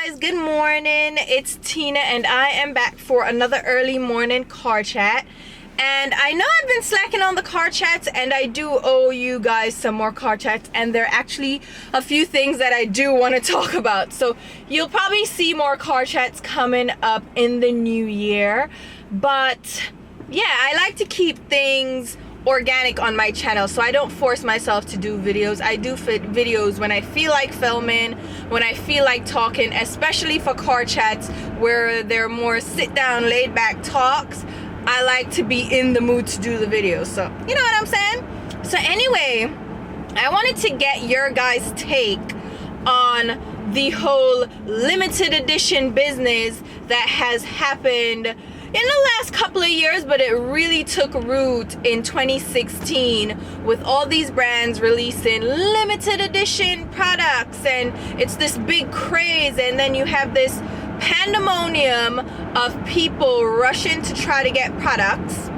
Guys, good morning. It's Tina and I am back for another early morning car chat. And I know I've been slacking on the car chats, and I do owe you guys some more car chats, and there are actually a few things that I do want to talk about. So you'll probably see more car chats coming up in the new year. But yeah, I like to keep things organic on my channel, so I don't force myself to do videos. I do videos when I feel like filming, when I feel like talking, especially for car chats where they're more sit down, laid back talks. I like to be in the mood to do the video, so you know what I'm saying? So anyway, I wanted to get your guys' take on the whole limited edition business that has happened in the last couple of years, but it really took root in 2016 with all these brands releasing limited edition products, and it's this big craze, and then you have this pandemonium of people rushing to try to get products,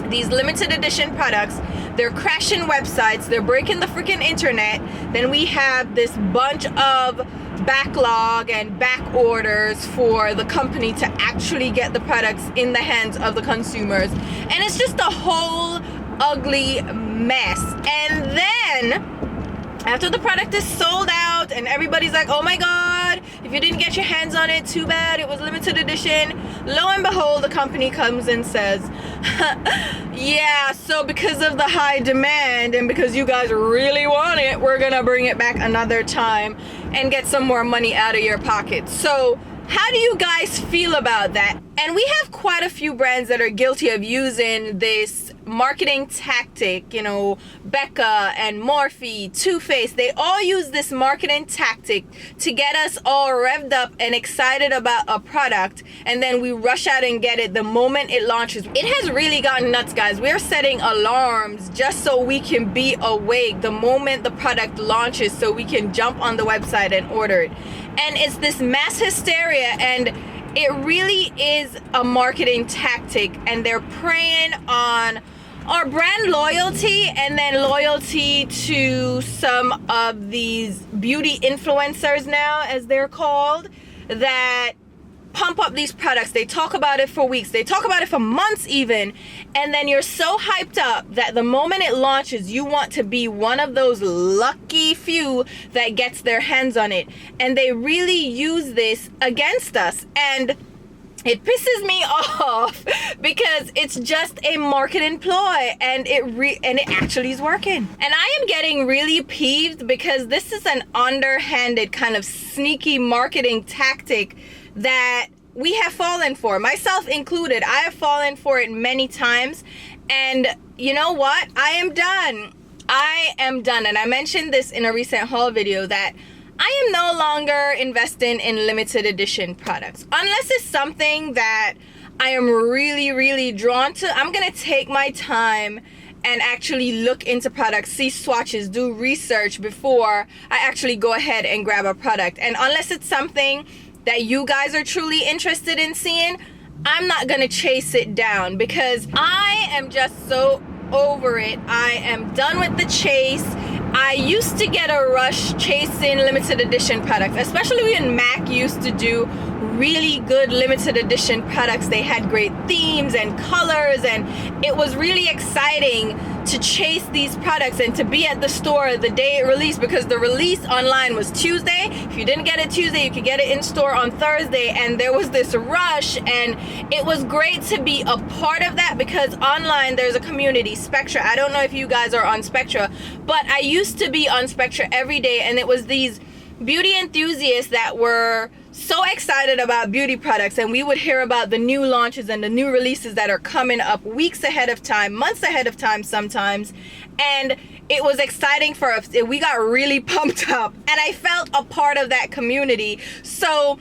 these limited edition products. They're crashing websites, they're breaking the freaking internet. Then we have this bunch of backlog and back orders for the company to actually get the products in the hands of the consumers, and it's just a whole ugly mess. And then after the product is sold out and everybody's like, oh my god, if you didn't get your hands on it, too bad, it was limited edition, lo and behold, the company comes and says, yeah, so because of the high demand and because you guys really want it, we're gonna bring it back another time and get some more money out of your pocket. So how do you guys feel about that? And we have quite a few brands that are guilty of using this marketing tactic. You know, Becca and Morphe, Too Faced, they all use this marketing tactic to get us all revved up and excited about a product, and then we rush out and get it the moment it launches. It has really gotten nuts, guys. We're setting alarms just so we can be awake the moment the product launches, so we can jump on the website and order it. And it's this mass hysteria, and it really is a marketing tactic, and they're preying on our brand loyalty and then loyalty to some of these beauty influencers now, as they're called, that pump up these products. They talk about it for weeks, they talk about it for months even, and then you're so hyped up that the moment it launches, you want to be one of those lucky few that gets their hands on it. And they really use this against us, and it pisses me off because it's just a marketing ploy, and it actually is working. And I am getting really peeved because this is an underhanded kind of sneaky marketing tactic that we have fallen for, myself included. I have fallen for it many times, and you know what? I am done. And I mentioned this in a recent haul video that I am no longer investing in limited edition products. Unless it's something that I am really, really drawn to, I'm gonna take my time and actually look into products, see swatches, do research before I actually go ahead and grab a product. And unless it's something that you guys are truly interested in seeing, I'm not gonna chase it down, because I am just so over it. I am done with the chase. I used to get a rush chasing limited edition products, especially when MAC used to do really good limited edition products. They had great themes and colors, and it was really exciting to chase these products and to be at the store the day it released, because the release online was Tuesday. If you didn't get it Tuesday, you could get it in store on Thursday, and there was this rush, and it was great to be a part of that, because online there's a community, Spectra. I don't know if you guys are on Spectra, but I used to be on Spectra every day, and it was these beauty enthusiasts that were so excited about beauty products, and we would hear about the new launches and the new releases that are coming up weeks ahead of time, months ahead of time sometimes, and it was exciting for us. We got really pumped up, and I felt a part of that community, so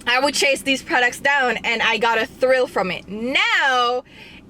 I would chase these products down and I got a thrill from it. Now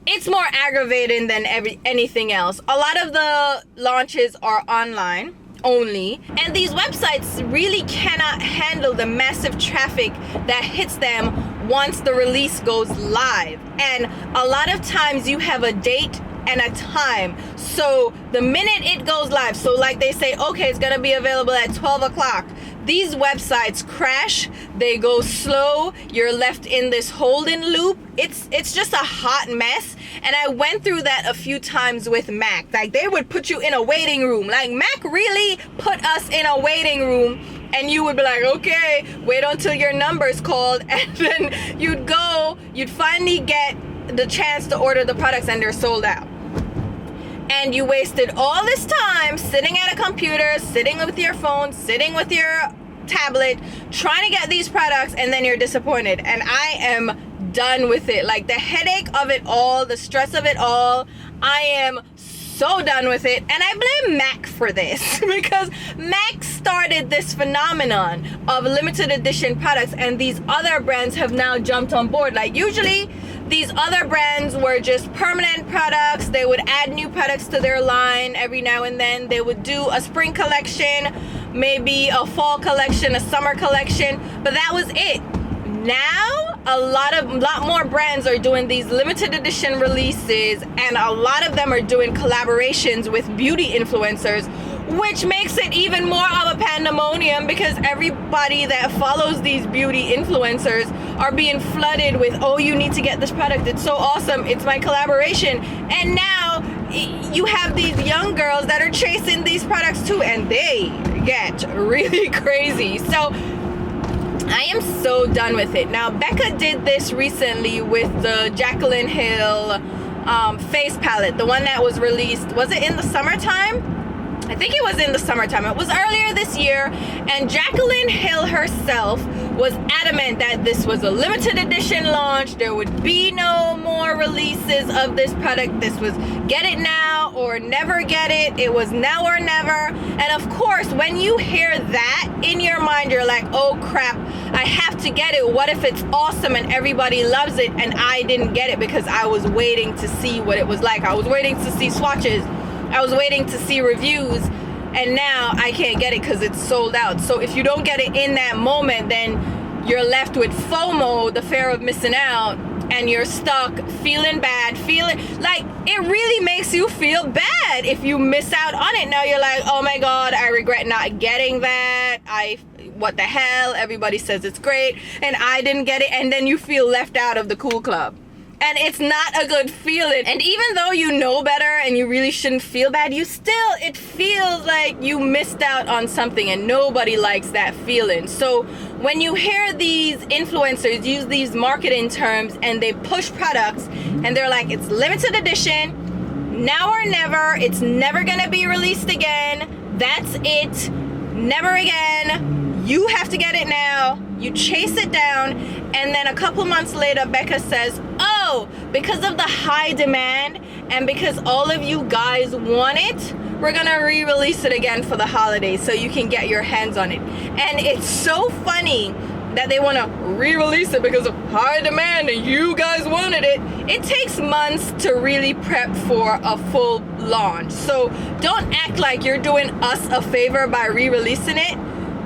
it's more aggravating than anything else. A lot of the launches are online only, and these websites really cannot handle the massive traffic that hits them once the release goes live. And a lot of times you have a date and a time. So the minute it goes live, so like they say, okay, it's gonna be available at 12 o'clock. these websites crash, they go slow, you're left in this holding loop. It's just a hot mess. And I went through that a few times with Mac. Like, they would put you in a waiting room. Like, Mac really put us in a waiting room, and you would be like, okay, wait until your number's called, and then you'd finally get the chance to order the products, and they're sold out. And you wasted all this time sitting at a computer, sitting with your phone, sitting with your tablet, trying to get these products, and then you're disappointed. And I am done with it. Like, the headache of it all, the stress of it all, I am so done with it. And I blame Mac for this because Mac started this phenomenon of limited edition products, and these other brands have now jumped on board. Like, usually these other brands were just permanent products. They would add new products to their line every now and then. They would do a spring collection, maybe a fall collection, a summer collection, but that was it. Now a lot more brands are doing these limited edition releases, and a lot of them are doing collaborations with beauty influencers, which makes it even more of a pandemonium because everybody that follows these beauty influencers are being flooded with, oh, you need to get this product, it's so awesome, it's my collaboration. And now you have these young girls that are chasing these products too, and they get really crazy. So I am so done with it. Now, Becca did this recently with the Jaclyn Hill face palette, the one that was released, was it in the summertime? I think it was in the summertime. It was earlier this year, and Jaclyn Hill herself was adamant that this was a limited edition launch. There would be no more releases of this product. This was get it now or never get it. It was now or never. And of course, when you hear that in your mind, you're like, oh crap, I have to get it. What if it's awesome and everybody loves it and I didn't get it because I was waiting to see what it was like. I was waiting to see swatches. I was waiting to see reviews, and now I can't get it because it's sold out. So if you don't get it in that moment, then you're left with FOMO, the fear of missing out, and you're stuck feeling bad, feeling like it really makes you feel bad if you miss out on it. Now you're like, oh my God, I regret not getting that. What the hell? Everybody says it's great, and I didn't get it, and then you feel left out of the cool club. And it's not a good feeling. And even though you know better and you really shouldn't feel bad, it feels like you missed out on something, and nobody likes that feeling. So when you hear these influencers use these marketing terms and they push products and they're like, it's limited edition, now or never, it's never gonna be released again, that's it, never again, you have to get it now, you chase it down, and then a couple months later, Becca says, oh, because of the high demand and because all of you guys want it, we're gonna re-release it again for the holidays so you can get your hands on it. And it's so funny that they want to re-release it because of high demand and you guys wanted it. It takes months to really prep for a full launch. So don't act like you're doing us a favor by re-releasing it.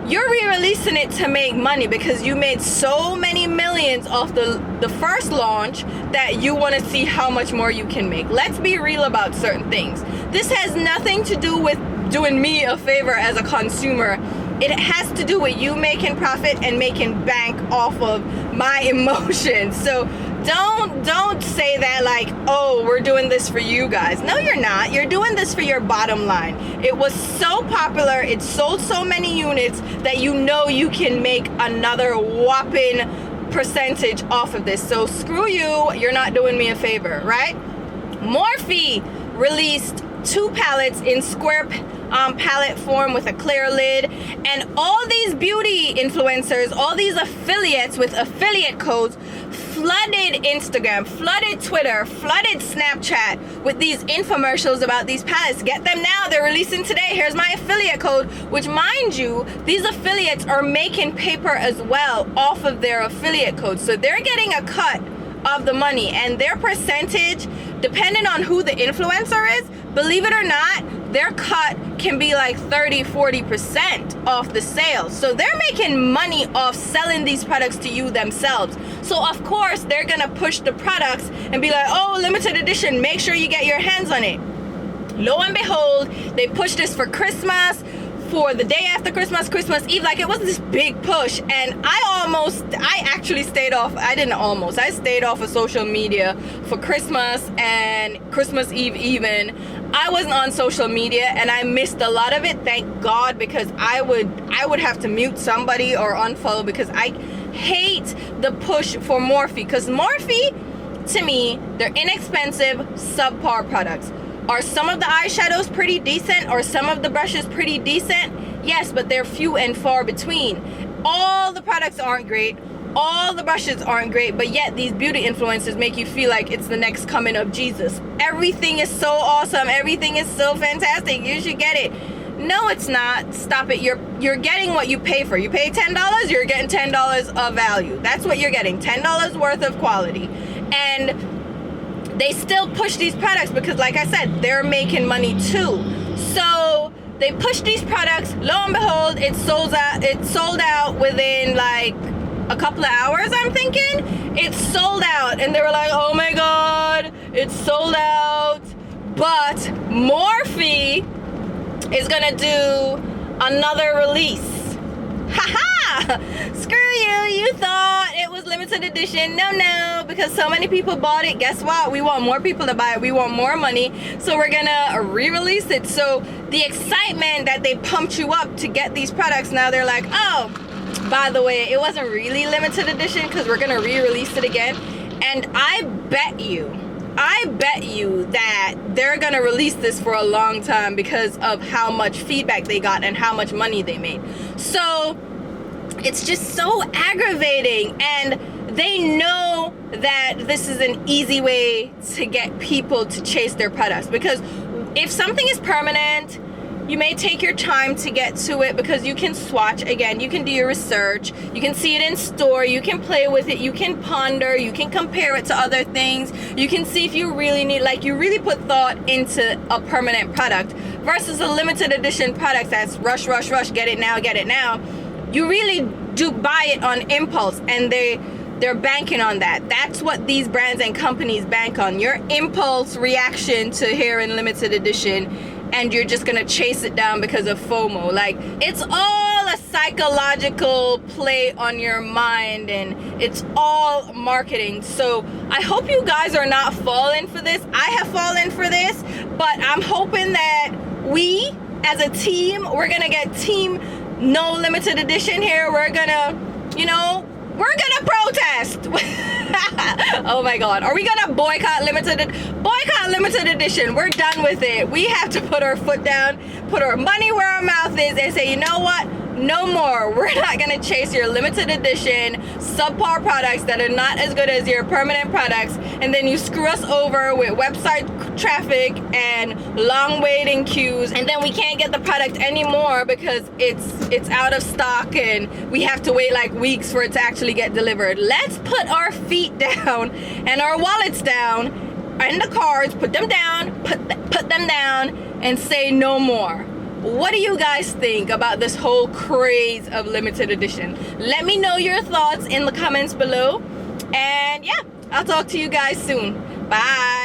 You're re-releasing it to make money because you made so many millions off the first launch that you want to see how much more you can make. Let's be real about certain things. This has nothing to do with doing me a favor as a consumer. It has to do with you making profit and making bank off of my emotions. So don't say that like, oh, we're doing this for you guys. No, you're not. You're doing this for your bottom line. It was so popular, it sold so many units that you know you can make another whopping percentage off of this. So screw you, you're not doing me a favor, right? Morphe released 2 palettes in square palette form with a clear lid, and all these beauty influencers, all these affiliates with affiliate codes flooded Instagram, flooded Twitter, flooded Snapchat with these infomercials about these palettes. Get them now, they're releasing today, here's my affiliate code, which mind you, these affiliates are making paper as well off of their affiliate codes, so they're getting a cut of the money, and their percentage, depending on who the influencer is, believe it or not, their cut can be like 30-40% off the sales. So they're making money off selling these products to you themselves. So of course they're gonna push the products and be like, oh, limited edition, make sure you get your hands on it. Lo and behold, they pushed this for Christmas, for the day after Christmas, Christmas Eve. Like, it was this big push, and I actually stayed off. I stayed off of social media for Christmas and Christmas Eve even. I wasn't on social media, and I missed a lot of it, thank God, because I would have to mute somebody or unfollow, because I hate the push for Morphe, because Morphe, to me, they're inexpensive, subpar products. Are some of the eyeshadows pretty decent? Or some of the brushes pretty decent? Yes, but they're few and far between. All the products aren't great. All the brushes aren't great, but yet these beauty influencers make you feel like it's the next coming of Jesus. Everything is so awesome. Everything is so fantastic. You should get it. No, it's not. Stop it. You're getting what you pay for. You pay $10, you're getting $10 of value. That's what you're getting. $10 worth of quality. And they still push these products because, like I said, they're making money too. So they push these products. Lo and behold, it sold out within like a couple of hours, I'm thinking. It's sold out, and they were like, oh my God, it's sold out. But Morphe is gonna do another release. Haha! Screw you, you thought it was limited edition. No, because so many people bought it. Guess what? We want more people to buy it. We want more money. So we're gonna re-release it. So the excitement that they pumped you up to get these products, now they're like, oh, by the way, it wasn't really limited edition because we're gonna re-release it again. And I bet you that they're gonna release this for a long time because of how much feedback they got and how much money they made. So it's just so aggravating, and they know that this is an easy way to get people to chase their products, because if something is permanent, you may take your time to get to it because you can swatch. Again, you can do your research, you can see it in store, you can play with it, you can ponder, you can compare it to other things, you can see if you really need, like, you really put thought into a permanent product versus a limited edition product that's rush, get it now. You really do buy it on impulse, and they're banking on that. That's what these brands and companies bank on, your impulse reaction to here in limited edition. And you're just gonna chase it down because of FOMO. Like, it's all a psychological play on your mind, and it's all marketing. So I hope you guys are not falling for this. I have fallen for this, but I'm hoping that we as a team, we're gonna get team no limited edition here. We're gonna, we're gonna protest. Oh my God, are we gonna boycott limited edition? We're done with it. We have to put our foot down, put our money where our mouth is, and say, you know what, no more. We're not gonna chase your limited edition subpar products that are not as good as your permanent products, and then you screw us over with website traffic and long waiting queues, and then we can't get the product anymore because it's out of stock and we have to wait like weeks for it to actually get delivered. Let's put our feet down and our wallets down and the cards, put them down, put them down, and say no more. What do you guys think about this whole craze of limited edition? Let me know your thoughts in the comments below, and yeah, I'll talk to you guys soon. Bye.